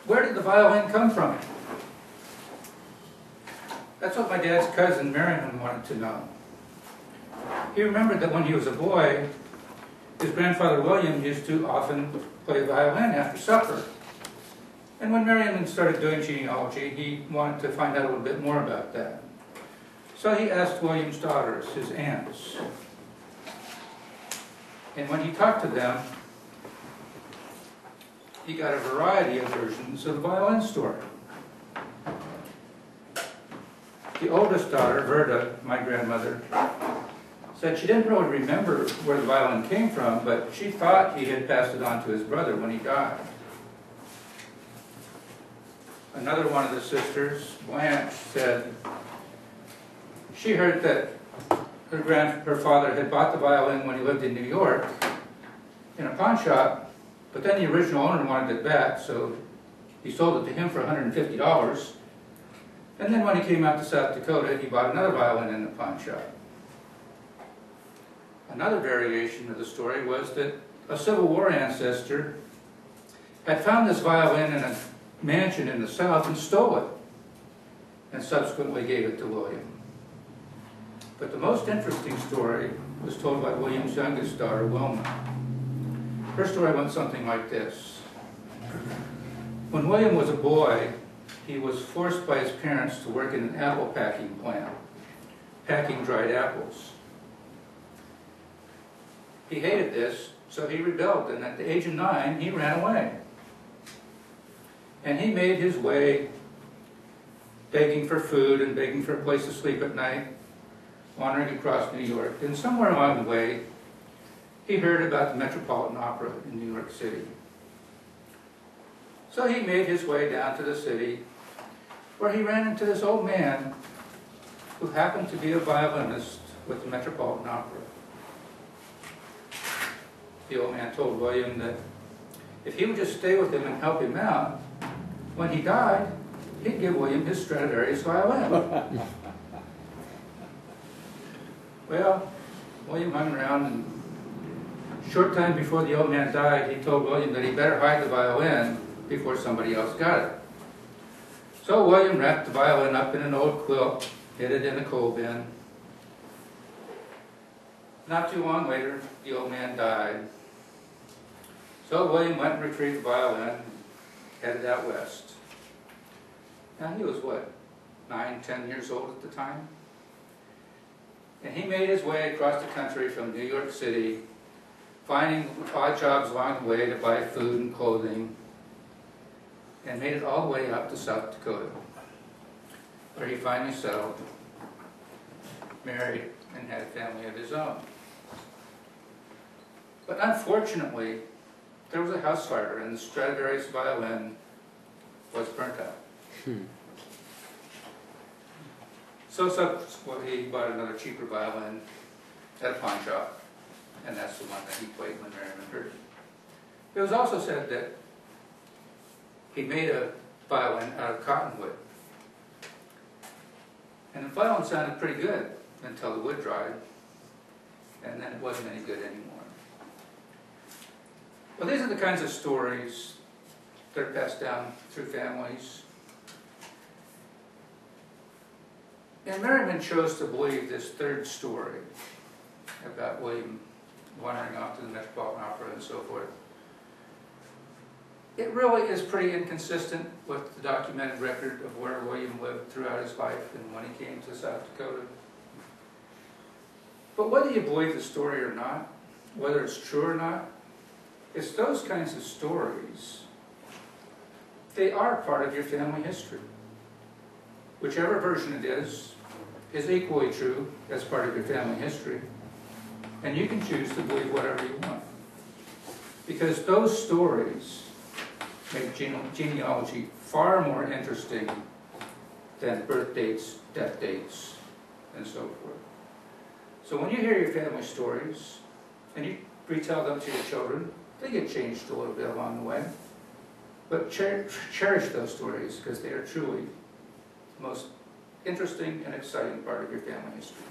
where did the violin come from? That's what my dad's cousin Merriman wanted to know. He remembered that when he was a boy, his grandfather William used to often play violin after supper. And when Merriman started doing genealogy, he wanted to find out a little bit more about that. So he asked William's daughters, his aunts. And when he talked to them, he got a variety of versions of the violin story. The oldest daughter, Verda, my grandmother, said she didn't really remember where the violin came from, but she thought he had passed it on to his brother when he died. Another one of the sisters, Blanche, said she heard that her father had bought the violin when he lived in New York in a pawn shop, but then the original owner wanted it back, so he sold it to him for $150. And then when he came out to South Dakota, he bought another violin in the pawn shop. Another variation of the story was that a Civil War ancestor had found this violin in a mansion in the South and stole it, and subsequently gave it to William. But the most interesting story was told by William's youngest daughter, Wilma. Her story went something like this. When William was a boy, he was forced by his parents to work in an apple packing plant, packing dried apples. He hated this, so he rebelled, and at the age of 9, he ran away. And he made his way begging for food and begging for a place to sleep at night, wandering across New York. And somewhere along the way, he heard about the Metropolitan Opera in New York City. So he made his way down to the city, where he ran into this old man who happened to be a violinist with the Metropolitan Opera. The old man told William that if he would just stay with him and help him out, when he died, he'd give William his Stradivarius violin. Well, William hung around, and a short time before the old man died, he told William that he better hide the violin before somebody else got it. So William wrapped the violin up in an old quilt, hid it in a coal bin. Not too long later, the old man died. So William went and retrieved the violin and headed out west. Now he was, what, 9, 10 years old at the time? And he made his way across the country from New York City, finding odd jobs along the way to buy food and clothing, and made it all the way up to South Dakota, where he finally settled, married, and had a family of his own. But unfortunately, there was a house fire, and the Stradivarius violin was burnt out. So subsequently, he bought another cheaper violin at a pawn shop, and that's the one that he played when Merriman heard it. It was also said that he made a violin out of cottonwood. And the violin sounded pretty good until the wood dried, and then it wasn't any good anymore. Well, these are the kinds of stories that are passed down through families. And Merriman chose to believe this third story about William wandering off to the Metropolitan Opera and so forth. It really is pretty inconsistent with the documented record of where William lived throughout his life and when he came to South Dakota. But whether you believe the story or not, whether it's true or not, it's those kinds of stories. They are part of your family history. Whichever version it is equally true as part of your family history. And you can choose to believe whatever you want. Because those stories make genealogy far more interesting than birth dates, death dates, and so forth. So when you hear your family stories, and you retell them to your children, they get changed a little bit along the way. But cherish those stories, because they are truly the most interesting and exciting part of your family history.